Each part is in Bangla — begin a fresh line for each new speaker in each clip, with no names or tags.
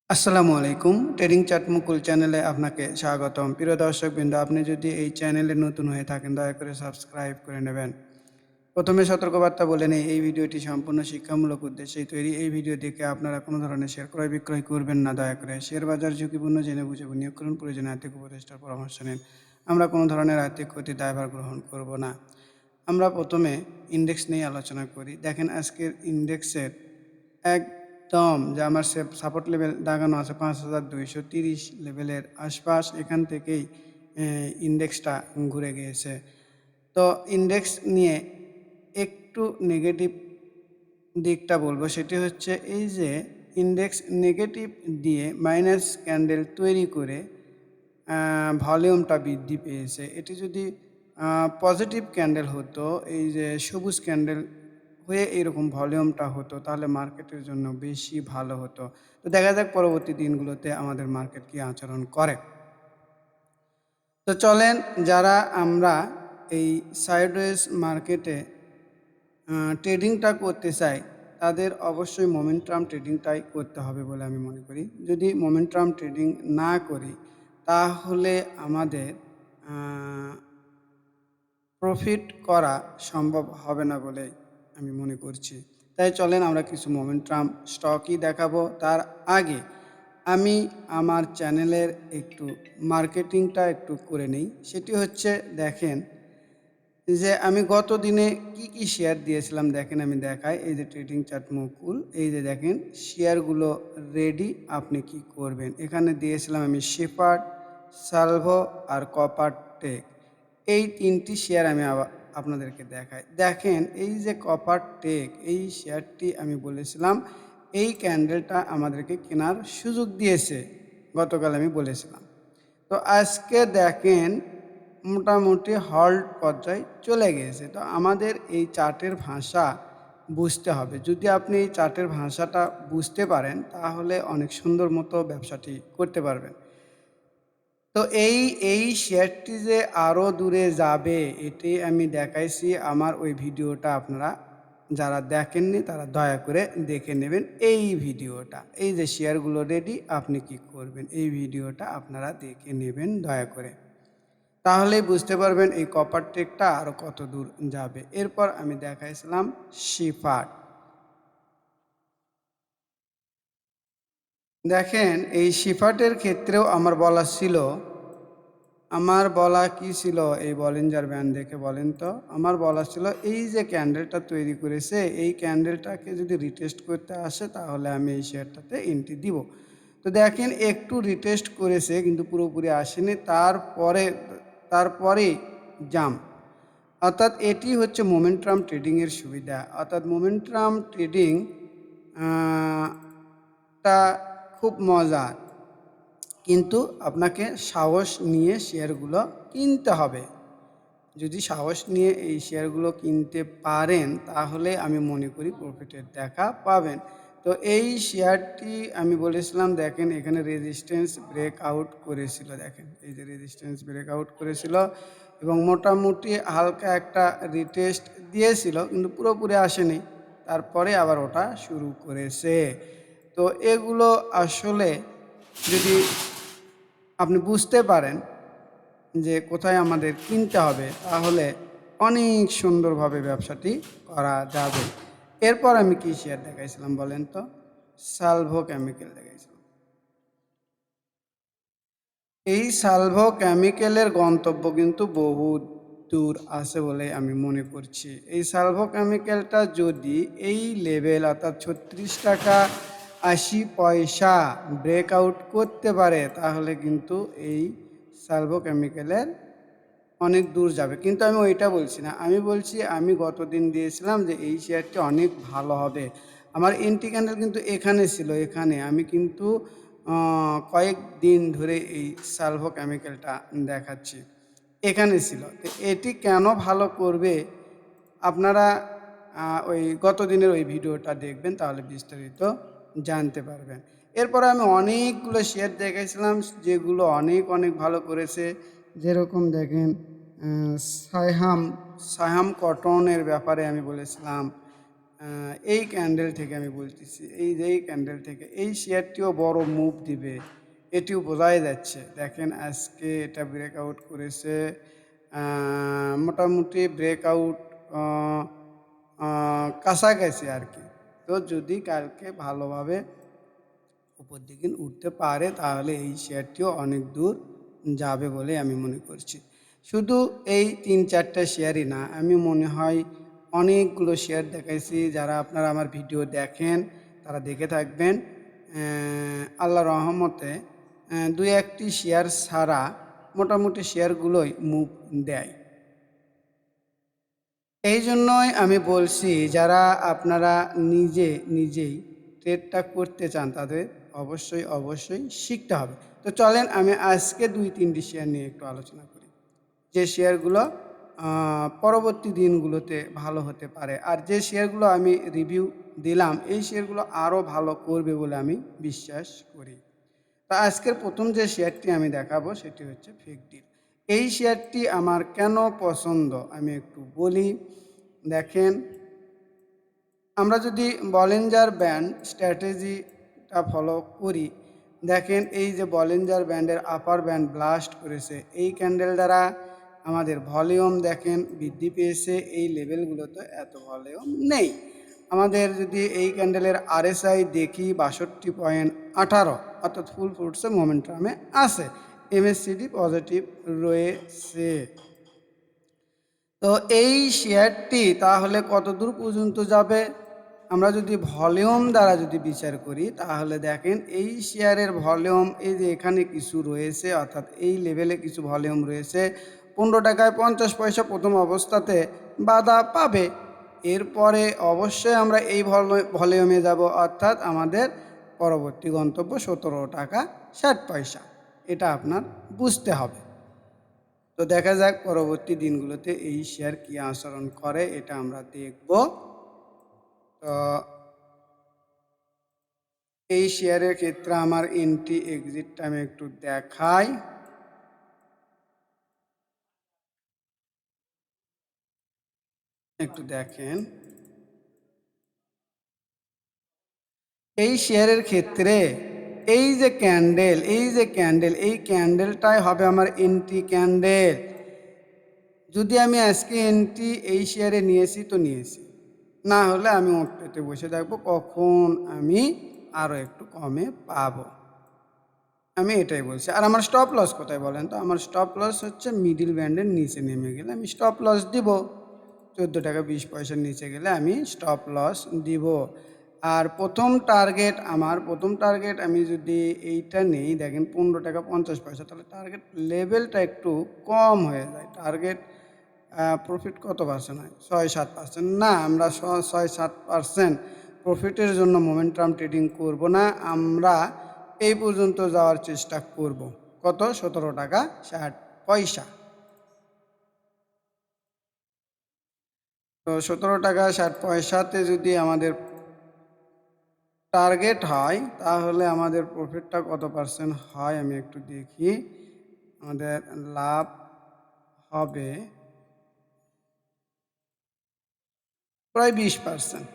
আসসালামু আলাইকুম। ট্রেডিং চার্ট মুকুল চ্যানেলে আপনাকে স্বাগতম। প্রিয় দর্শকবৃন্দ, আপনি যদি এই চ্যানেলে নতুন হয়ে থাকেন দয়া করে সাবস্ক্রাইব করে নেবেন। প্রথমে সতর্কবার্তা বলে নেই, এই ভিডিওটি সম্পূর্ণ শিক্ষামূলক উদ্দেশ্যেই তৈরি। এই ভিডিও দেখে আপনারা কোনো ধরনের শেয়ার ক্রয় বিক্রয় করবেন না দয়া করে। শেয়ার বাজার ঝুঁকিপূর্ণ, জেনে বুঝে বিনিয়োগ করুন। প্রয়োজনে আর্থিক উপদেষ্টার পরামর্শ নিন। আমরা কোনো ধরনের আর্থিক ক্ষতির দায়ভার গ্রহণ করব না। আমরা প্রথমে ইনডেক্স নিয়ে আলোচনা করি। দেখেন আজকের ইনডেক্সের একদম যে আমার সাপোর্ট লেভেল দাগানো আছে 5230 লেভেলের আশপাশ, এখান থেকেই ইনডেক্সটা ঘুরে গিয়েছে। তো ইনডেক্স নিয়ে একটু নেগেটিভ দিকটা বলবো, সেটি হচ্ছে এই যে ইনডেক্স নেগেটিভ দিয়ে মাইনাস ক্যান্ডেল তৈরি করে ভলিউমটা বৃদ্ধি পেয়েছে। এটি যদি পজিটিভ ক্যান্ডেল হতো, এই যে সবুজ ক্যান্ডেল হয়ে এইরকম ভলিউমটা হতো, তাহলে মার্কেটের জন্য বেশি ভালো হতো। তো দেখা যাক পরবর্তী দিনগুলোতে আমাদের মার্কেট কী আচরণ করে। তো চলেন, যারা আমরা এই সাইডওয়েজ মার্কেটে ট্রেডিংটা করতে চাই, তাদের অবশ্যই মোমেন্টাম ট্রেডিংটাই করতে হবে বলে আমি মনে করি। যদি মোমেন্টাম ট্রেডিং না করি তাহলে আমাদের প্রফিট করা সম্ভব হবে না বলে আমি মনে করছি। তাই চলেন আমরা কিছু মোমেন্টাম স্টকই দেখাবো। তার আগে আমি আমার চ্যানেলের একটু মার্কেটিংটা একটু করে নিই। সেটি হচ্ছে, দেখেন যে আমি গত দিনে কি শেয়ার দিয়েছিলাম, দেখেন আমি দেখাই। এই যে ট্রেডিং চার্ট মুকুল, এই যে দেখেন শেয়ারগুলো রেডি, আপনি কি করবেন। এখানে দিয়েছিলাম আমি শেপার্ড, সালভো আর কপার টেক, এই তিনটি শেয়ার আমি আপনাদেরকে দেখাই। দেখেন এই যে কপার টেক, এই শেয়ারটি আমি বলেছিলাম এই ক্যান্ডেলটা আমাদেরকে কেনার সুযোগ দিয়েছে, গতকাল আমি বলেছিলাম। তো আজকে দেখেন মোটামুটি হল্ট পর্যায়ে চলে গিয়েছে। তো আমাদের এই চার্টের ভাষা বুঝতে হবে। যদি আপনি এই চার্টের ভাষাটা বুঝতে পারেন তাহলে অনেক সুন্দর মতো ব্যবসাটি করতে পারবেন। তো এই শেয়ারটি যে আরও দূরে যাবে এটি আমি দেখাইছি আমার ওই ভিডিওটা। আপনারা যারা দেখেননি তারা দয়া করে দেখে নেবেন এই ভিডিওটা। এই যে শেয়ারগুলো রেডি, আপনি কি করবেন, এই ভিডিওটা আপনারা দেখে নেবেন দয়া করে। তাহলেই বুঝতে পারবেন এই কপার টেকটা আরও কত দূর যাবে। এরপর আমি দেখাইছিলাম শিফার। দেখেন এই শিফাটের ক্ষেত্রেও আমার বলা কি ছিল, এই বলিঞ্জার ব্যান্ড দেখে বলেন তো। আমার বলা ছিল এই যে ক্যান্ডেলটা তৈরি করেছে, এই ক্যান্ডেলটাকে যদি রিটেস্ট করতে আসে তাহলে আমি এই শেয়ারটাতে এন্ট্রি দিব। তো দেখেন একটু রিটেস্ট করেছে কিন্তু পুরোপুরি আসেনি, তারপরে জাম্প। অর্থাৎ এটি হচ্ছে মোমেন্টাম ট্রেডিংয়ের সুবিধা। অর্থাৎ মোমেন্টাম ট্রেডিং টা খুব মজার, কিন্তু আপনাকে সাহস নিয়ে শেয়ারগুলো কিনতে হবে। যদি সাহস নিয়ে এই শেয়ারগুলো কিনতে পারেন তাহলে আমি মনে করি প্রফিটের দেখা পাবেন। তো এই শেয়ারটি আমি বলেছিলাম, দেখেন এখানে রেজিস্ট্যান্স ব্রেকআউট করেছিল। দেখেন এই যে রেজিস্ট্যান্স ব্রেকআউট করেছিল এবং মোটামুটি হালকা একটা রিটেস্ট দিয়েছিল কিন্তু পুরোপুরি আসেনি, তারপরে আবার ওটা শুরু করেছে। তো এগুলো আসলে যদি আপনি বুঝতে পারেন যে কোথায় আমাদের কিনতে হবে তাহলে অনেক সুন্দরভাবে ব্যবসাটি করা যাবে। এরপর আমি কি শেয়ার দেখাইছিলাম বলেন তো? সালভো কেমিক্যাল দেখাইছিলাম। এই সালভো কেমিক্যালের গন্তব্য কিন্তু বহু দূর আছে বলে আমি মনে করছি। এই সালভো কেমিক্যালটা যদি এই লেভেল অর্থাৎ 36 টাকা 80 পয়সা ব্রেকআউট করতে পারে তাহলে কিন্তু এই সালভো কেমিক্যালের অনেক দূর যাবে। কিন্তু আমি ওইটা বলছি না, আমি বলছি আমি গতদিন দিয়েছিলাম যে এই শেয়ারটি অনেক ভালো হবে। আমার এন্ট্রি ক্যান্ডেল কিন্তু এখানে ছিল, এখানে আমি কিন্তু কয়েকদিন ধরে এই সালভো কেমিক্যালটা দেখাচ্ছি, এখানে ছিল। তো এটি কেন ভালো করবে আপনারা ওই গত দিনের ওই ভিডিওটা দেখবেন, তাহলে বিস্তারিত জানতে পারবেন। এরপরে আমি অনেকগুলো শেয়ার দেখেছিলাম যেগুলো অনেক অনেক ভালো করেছে। যেরকম দেখেন সাইহাম সাইহাম কটনের ব্যাপারে আমি বলেছিলাম, এই ক্যান্ডেল থেকে আমি বলতেছি, এই যে এই ক্যান্ডেল থেকে এই শেয়ারটিও বড় মুভ দিবে, এটিও বোঝাই যাচ্ছে। দেখেন আজকে এটা ব্রেকআউট করেছে, মোটামুটি ব্রেকআউট কাছাকাছি আর কি। তো যদি কালকে ভালোভাবে উপর দিকে উঠতে পারে তাহলে এই শেয়ারটিও অনেক দূর যাবে বলে আমি মনে করছি। শুধু এই ৩-৪টা শেয়ারই না, আমি মনে হয় অনেকগুলো শেয়ার দেখাইছি। যারা আপনারা আমার ভিডিও দেখেন তারা দেখে থাকবেন। আল্লাহর রহমতে ২-১টি শেয়ার ছাড়া মোটামুটি শেয়ারগুলোই মুভ দেয়। এই জন্যই আমি বলছি, যারা আপনারা নিজেই ট্রেডটা করতে চান তাদের অবশ্যই শিখতে হবে। তো চলেন আমি আজকে ২-৩টি শেয়ার নিয়ে একটু আলোচনা করি, যে শেয়ারগুলো পরবর্তী দিনগুলোতে ভালো হতে পারে। আর যে শেয়ারগুলো আমি রিভিউ দিলাম এই শেয়ারগুলো আরও ভালো করবে বলে আমি বিশ্বাস করি। তা আজকের প্রথম যে শেয়ারটি আমি দেখাবো সেটি হচ্ছে ফেকডিল। এই শেয়ারটি আমার কেন পছন্দ আমি একটু বলি। দেখেন, আমরা যদি বলিঞ্জার ব্যান্ড স্ট্র্যাটেজিটা ফলো করি, দেখেন এই যে বলিঞ্জার ব্যান্ডের আপার ব্যান্ড ব্লাস্ট করেছে, এই ক্যান্ডেল দ্বারা আমাদের ভলিউম দেখেন বৃদ্ধি পেয়েছে। এই লেভেলগুলোতে এত ভলিউম নেই। আমাদের যদি এই ক্যান্ডেলের আরএসআই দেখি ৬২.১৮, অর্থাৎ ফুল ফ্রুটসে মোমেন্টামে আছে, এমএসসিডি পজিটিভ রয়েছে। তো এই শেয়ারটি তাহলে কত দূর পর্যন্ত যাবে? আমরা যদি ভলিউম দ্বারা যদি বিচার করি তাহলে দেখেন এই শেয়ারের ভলিউম এই যে এখানে কিছু রয়েছে, অর্থাৎ এই লেভেলে কিছু ভলিউম রয়েছে। ১৫ টাকায় ৫০ পয়সা প্রথম অবস্থাতে বাধা পাবে, এরপরে অবশ্যই আমরা এই ভলিউমে যাব, অর্থাৎ আমাদের পরবর্তী গন্তব্য ১৭ টাকা ৬০ পয়সা। এটা আপনার বুঝতে হবে। তো দেখা যাক পরবর্তী দিনগুলোতে এই শেয়ার কী আচরণ করে, এটা আমরা দেখব। তো এই শেয়ারের ক্ষেত্রে আমার এন্ট্রি এক্সিটটা আমি একটু দেখাই। একটু দেখেন, এই শেয়ারের ক্ষেত্রে এই যে ক্যান্ডেল এই ক্যান্ডেলটাই হবে আমার এন্ট্রি ক্যান্ডেল। যদি আমি আজকে এন্ট্রি এই শেয়ারে নিয়েছি তো নিয়েছি, না হলে আমি ওট পেতে বসে থাকবো কখন আমি আরও একটু কমে পাবো। আমি এটাই বলছি। আর আমার স্টপ লস কোথায় বলেন তো? আমার স্টপ লস হচ্ছে মিডিল ব্যান্ডের নিচে নেমে গেলে আমি স্টপ লস দিব। ১৪ টাকা ২০ পয়সার নিচে গেলে আমি স্টপ লস দিব। আর প্রথম টার্গেট আমি যদি এইটা নেই, দেখেন ১৫ টাকা ৫০ পয়সা, তাহলে টার্গেট লেভেলটা একটু কম হয়ে যায়। টার্গেট প্রফিট কত পার্সেন্ট হয়? ৬-৭%। না, আমরা ৬-৭% প্রফিটের জন্য মোমেন্টাম ট্রেডিং করব না, আমরা এই পর্যন্ত যাওয়ার চেষ্টা করব। কত? ১৭ টাকা ৬০ পয়সা। তো ১৭ টাকা ৬০ পয়সাতে যদি আমাদের টার্গেট হয় তাহলে আমাদের প্রফিটটা কত পার্সেন্ট হয় আমি একটু দেখি। আমাদের লাভ হবে প্রায় ২০%।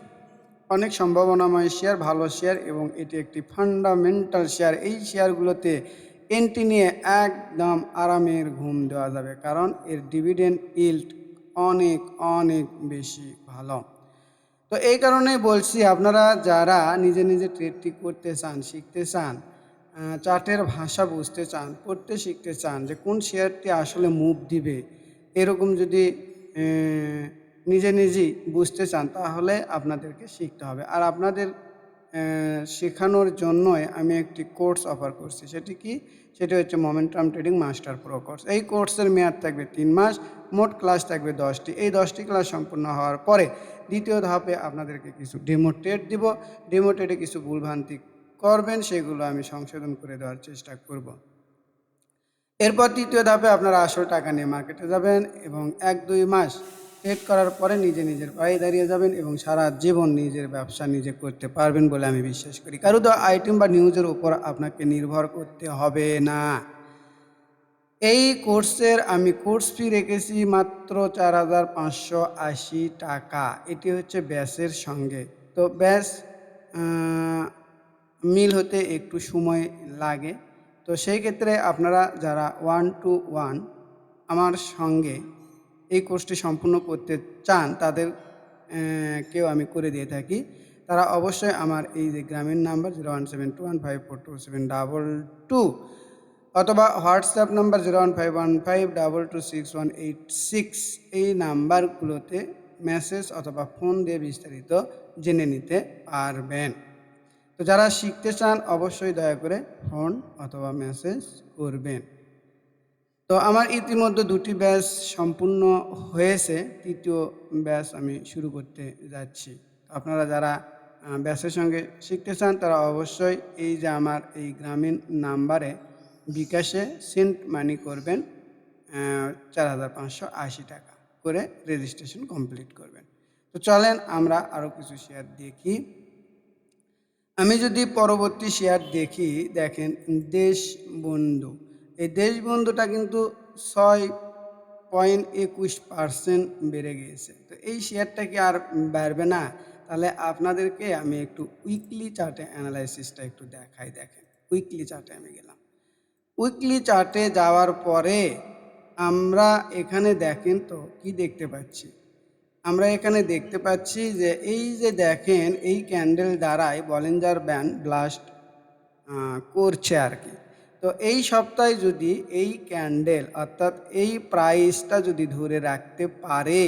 অনেক সম্ভাবনাময় শেয়ার, ভালো শেয়ার এবং এটি একটি ফান্ডামেন্টাল শেয়ার। এই শেয়ারগুলোতে এন্ট্রি নিয়ে একদম আরামের ঘুম দেওয়া যাবে, কারণ এর ডিভিডেন্ড ইল্ড অনেক অনেক বেশি ভালো। তো এই কারণেই বলছি, আপনারা যারা নিজে ট্রেডটি করতে চান, শিখতে চান, চার্টের ভাষা বুঝতে চান, পড়তে শিখতে চান যে কোন শেয়ারটি আসলে মুভ দিবে, এরকম যদি নিজেই বুঝতে চান তাহলে আপনাদেরকে শিখতে হবে। আর আপনাদের শেখানোর জন্যই আমি একটি কোর্স অফার করছি। সেটি কি? সেটি হচ্ছে momentum trading master pro course. এই কোর্সের মেয়াদ থাকবে ৩ মাস, মোট ক্লাস থাকবে ১০টি। এই 10টি ক্লাস সম্পূর্ণ হওয়ার পরে দ্বিতীয় ধাপে আপনাদেরকে কিছু ডেমো ট্রেড দিব। ডেমো ট্রেডে কিছু ভুলভ্রান্তি করবেন, সেগুলো আমি সংশোধন করে দেওয়ার চেষ্টা করব। এরপর তৃতীয় ধাপে আপনারা আসল টাকা নিয়ে মার্কেটে যাবেন এবং ১-২ মাস ট্রেড করার পরে নিজের পায়ে দাঁড়িয়ে যাবেন এবং সারা জীবন নিজের ব্যবসা নিজে করতে পারবেন বলে আমি বিশ্বাস করি। কারো দেওয়া আইটেম বা নিউজের উপর আপনাকে নির্ভর করতে হবে না। এই কোর্সের আমি কোর্স ফি রেখেছি মাত্র 4,580 টাকা। এটি হচ্ছে ব্যাচের সঙ্গে। তো ব্যাচ মিল হতে একটু সময় লাগে। তো সেই ক্ষেত্রে আপনারা যারা 1-to-1 আমার সঙ্গে এই কোর্সটি সম্পূর্ণ করতে চান, তাদের কেও আমি করে দিয়ে থাকি। তারা অবশ্যই আমার এই যে গ্রামীণ নাম্বার 01721542722 অথবা হোয়াটসঅ্যাপ নাম্বার 01515226186 এই নাম্বারগুলোতে মেসেজ অথবা ফোন দিয়ে বিস্তারিত জেনে নিতে পারবেন। তো যারা শিখতে চান অবশ্যই দয়া করে ফোন অথবা মেসেজ করবেন। তো আমার ইতিমধ্যে 2টি ব্যাচ সম্পূর্ণ হয়েছে, 3য় ব্যাচ আমি শুরু করতে যাচ্ছি। আপনারা যারা ব্যাচের সঙ্গে শিখতে চান তারা অবশ্যই এই যে আমার এই গ্রামীণ নাম্বারে বিকাশে সেন্ড মানি করবেন 4,580 টাকা করে রেজিস্ট্রেশন কমপ্লিট করবেন। তো চলেন আমরা আরও কিছু শেয়ার দেখি। আমি যদি পরবর্তী শেয়ার দেখি, দেখেন দেশবন্ধু। এই দেশবন্ধুটা কিন্তু 6.21% বেড়ে গিয়েছে। তো এই শেয়ারটা কি আর বাড়বে না? তাহলে আপনাদেরকে আমি একটু উইকলি চার্টে অ্যানালাইসিসটা একটু দেখাই। দেখেন উইকলি চার্টে আমি গেলাম। উইকলি চার্টে যাওয়ার পরে আমরা এখানে দেখেন তো কি দেখতে পাচ্ছি। আমরা এখানে দেখতে পাচ্ছি যে এই যে দেখেন এই ক্যান্ডেল দ্বারাই বলিঞ্জার ব্যান্ড ব্লাস্ট করছে আর কি। তো এই সপ্তাহে যদি এই ক্যান্ডেল অর্থাৎ এই প্রাইসটা যদি ধরে রাখতে পারে,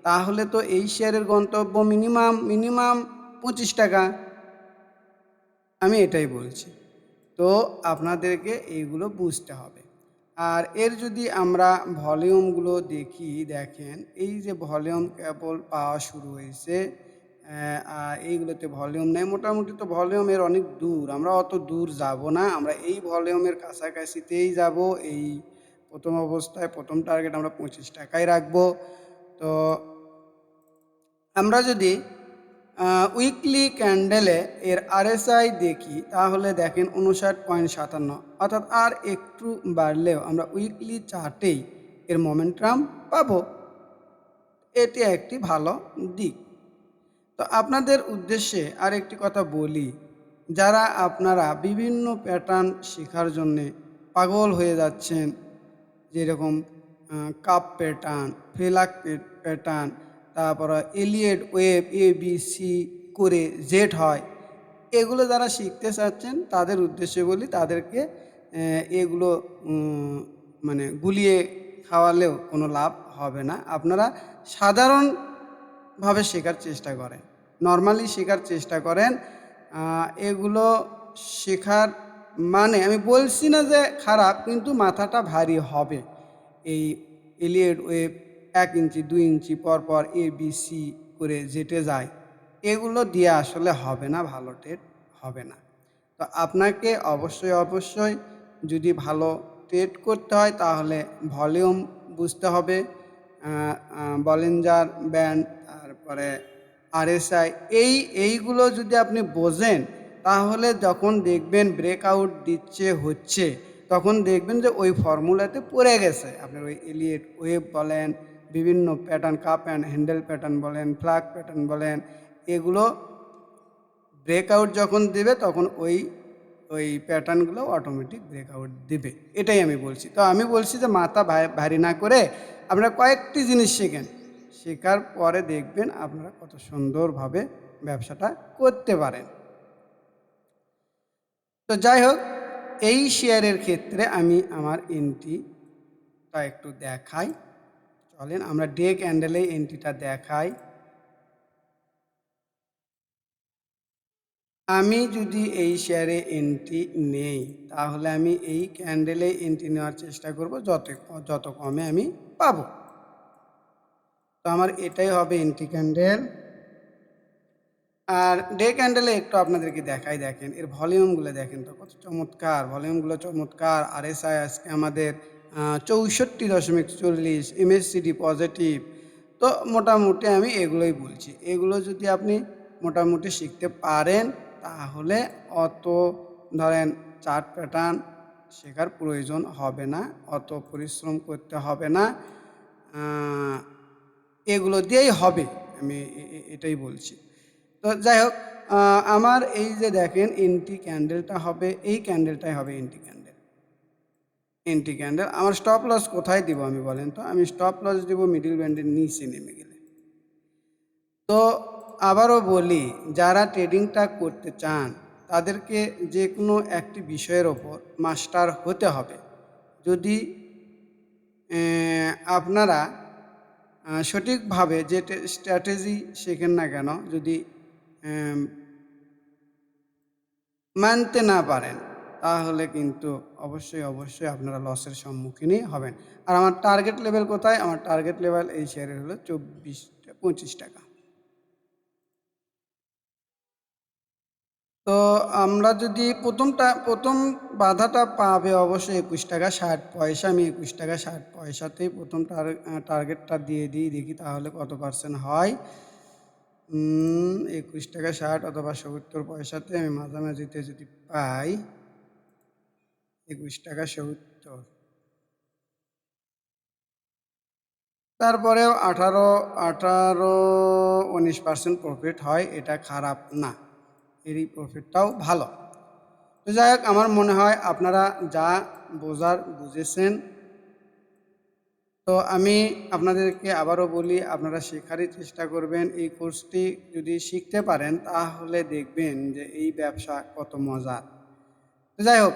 তাহলে তো এই শেয়ারের গন্তব্য মিনিমাম 25 টাকা। আমি এটাই বলছি। তো আপনাদেরকে এইগুলো বুঝতে হবে। আর এর যদি আমরা ভলিউমগুলো দেখি, দেখেন এই যে ভলিউম কেবল পাওয়া শুরু হয়েছে, আর এইগুলোতে ভলিউম নেই। মোটামুটি তো ভলিউমের অনেক দূর, আমরা অত দূর যাব না, আমরা এই ভলিউমের কাছাকাছিতেই যাব। এই প্রথম অবস্থায় প্রথম টার্গেট আমরা 25 টাকায় রাখবো। তো আমরা যদি উইকলি ক্যান্ডেলে এর আরএসআই দেখি, তাহলে দেখেন 59.57, অর্থাৎ আর একটু বাড়লেও আমরা উইকলি চার্টেই এর মোমেন্টাম পাবো। এটি একটি ভালো দিক। তো আপনাদের উদ্দেশ্যে আরেকটি কথা বলি, যারা আপনারা বিভিন্ন প্যাটার্ন শেখার জন্যে পাগল হয়ে যাচ্ছেন, যেরকম কাপ প্যাটার্ন, ফেলাক প্যাটার্ন, তারপরে এলিয়েট ওয়েভ ABC করে জেড হয়, এগুলো যারা শিখতে চাচ্ছেন তাদের উদ্দেশ্যে বলি, তাদেরকে এগুলো মানে গুলিয়ে খাওয়ালেও কোনো লাভ হবে না। আপনারা সাধারণভাবে শেখার চেষ্টা করেন, নর্মালি শেখার চেষ্টা করেন। এগুলো শেখার মানে আমি বলছি না যে খারাপ, কিন্তু মাথাটা ভারী হবে। এই এলিয়েট ওয়েভ 1 ইঞ্চি 2 ইঞ্চি পরপর ABC করে যেটে যায়, এগুলো দিয়ে আসলে হবে না, ভালো ট্রেড হবে না। তো আপনাকে অবশ্যই যদি ভালো ট্রেড করতে হয় তাহলে ভলিউম বুঝতে হবে, বলিঞ্জার ব্যান্ড, তারপরে আরএসআই, এইগুলো যদি আপনি বোঝেন, তাহলে যখন দেখবেন ব্রেকআউট হচ্ছে, তখন দেখবেন যে ওই ফর্মুলাতে পড়ে গেছে। আপনার ওই এলিয়েট ওয়েভ বলেন, বিভিন্ন pattern, cup and handle pattern বলেন, ফ্ল্যাগ প্যাটার্ন বলেন, এগুলো ব্রেকআউট যখন দেবে তখন ওই প্যাটার্নগুলো অটোমেটিক ব্রেকআউট দেবে। এটাই আমি বলছি। তো আমি বলছি যে মাথা ভারী না করে আপনারা কয়েকটি জিনিস শেখেন, শেখার পরে দেখবেন আপনারা কত সুন্দরভাবে ব্যবসাটা করতে পারেন। তো যাই হোক, এই শেয়ারের ক্ষেত্রে আমি আমার এন্ট্রিটা একটু দেখাই। চলেন আমরা ডে ক্যান্ডেলে এন্ট্রিটা দেখাই। আমি যদি এই শেয়ারে এন্ট্রি নেই, তাহলে আমি এই ক্যান্ডেলে এন্ট্রি নেওয়ার চেষ্টা করব, যত কমে আমি পাবো। তো আমার এটাই হবে এন্ট্রি ক্যান্ডেল। আর ডে ক্যান্ডেলে একটু আপনাদেরকে দেখাই। দেখেন এর ভলিউমগুলো দেখেন তো কত চমৎকার, ভলিউমগুলো চমৎকার। আরএসআই আজকে আমাদের 64.40, MACD পজিটিভ। তো মোটামুটি আমি এগুলোই বলছি। এগুলো যদি আপনি মোটামুটি শিখতে পারেন, তাহলে অত ধরেন চার্ট প্যাটার্ন, শেখার প্রয়োজন হবে না, অত পরিশ্রম করতে হবে না, এগুলো দিয়েই হবে। আমি এটাই বলছি। তো যাই হোক, আমার এই যে দেখেন এন্টি ক্যান্ডেলটা হবে, এই ক্যান্ডেলটাই হবে এন্টি ক্যান্ডেল। এন্টি ক্যান্ডেল আমার স্টপ লস কোথায় দিব আমি বলেন তো? আমি স্টপ লস দিব মিডল ব্যান্ডের নিচে নেমে গেলে। তো আবারও বলি, যারা ট্রেডিংটা করতে চান তাদেরকে যে কোনো একটি বিষয়ের ওপর মাস্টার হতে হবে। যদি আপনারা সঠিকভাবে যে স্ট্র্যাটেজি শেখেন না কেন, যদি মানতে না পারেন, তাহলে কিন্তু অবশ্যই আপনারা লসের সম্মুখীনই হবেন। আর আমার টার্গেট লেভেল কোথায়? আমার টার্গেট লেভেল এই শেয়ারের হলো 25 টাকা। তো আমরা যদি প্রথম বাধাটা পাবে অবশ্যই 21 টাকা 60 পয়সা। আমি 21 টাকা 60 পয়সাতেই প্রথম টার্গেটটা দিয়ে দিই, দেখি তাহলে কত পার্সেন্ট হয়। 21 টাকা 60 অথবা 70 পয়সাতে আমি মাঝামাঝিতে যদি পাই 21 টাকা 70, তারপরেও 18-19% প্রফিট হয়, এটা খারাপ না, এরই প্রফিটটাও ভালো। তো যাই হোক, আমার মনে হয় আপনারা যা বোঝার বুঝেছেন। তো আমি আপনাদেরকে আবারও বলি, আপনারা শেখারই চেষ্টা করবেন। এই কোর্সটি যদি শিখতে পারেন তাহলে দেখবেন যে এই ব্যবসা কত মজার। তো যাই হোক,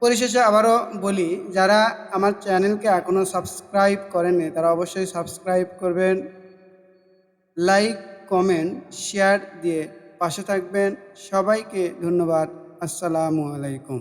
পরিশেষে আবারও বলি, যারা আমার চ্যানেলকে এখনও সাবস্ক্রাইব করেননি তারা অবশ্যই সাবস্ক্রাইব করবেন, লাইক, কমেন্ট, শেয়ার দিয়ে পাশে থাকবেন। সবাইকে ধন্যবাদ। আসসালামু আলাইকুম।